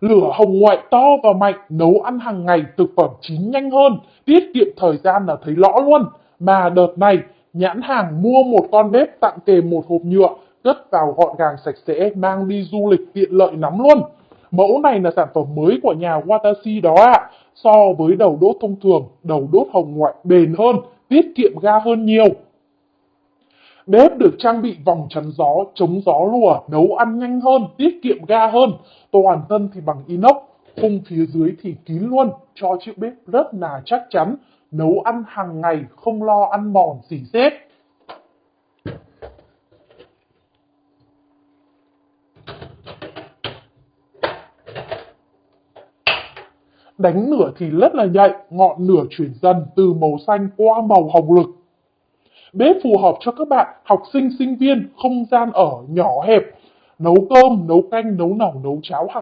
Lửa hồng ngoại to và mạnh, nấu ăn hàng ngày, thực phẩm chín nhanh hơn, tiết kiệm thời gian là thấy rõ luôn. Mà đợt này, nhãn hàng mua một con bếp tặng kèm một hộp nhựa, cất vào gọn gàng sạch sẽ, mang đi du lịch tiện lợi lắm luôn. Mẫu này là sản phẩm mới của nhà Watashi đó ạ. So với đầu đốt thông thường, đầu đốt hồng ngoại bền hơn, tiết kiệm ga hơn nhiều. Bếp được trang bị vòng chắn gió, chống gió lùa, nấu ăn nhanh hơn, tiết kiệm ga hơn. Toàn thân thì bằng inox, khung phía dưới thì kín luôn, cho chiếc bếp rất là chắc chắn. Nấu ăn hàng ngày không lo ăn mòn xỉ xét. Đánh lửa thì rất là nhạy, ngọn lửa chuyển dần từ màu xanh qua màu hồng lực. Bếp phù hợp cho các bạn học sinh, sinh viên, không gian ở nhỏ hẹp, nấu cơm, nấu canh, nấu nòng, nấu cháo hàng.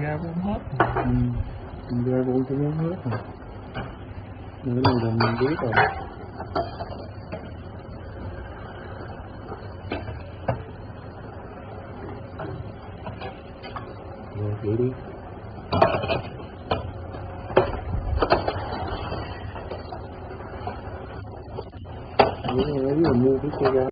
Ra cũng hết rồi. Ra cũng muốn hết rồi. Nữa này là mình biết rồi. Rồi vậy đi. Lấy là mua cái xe ra.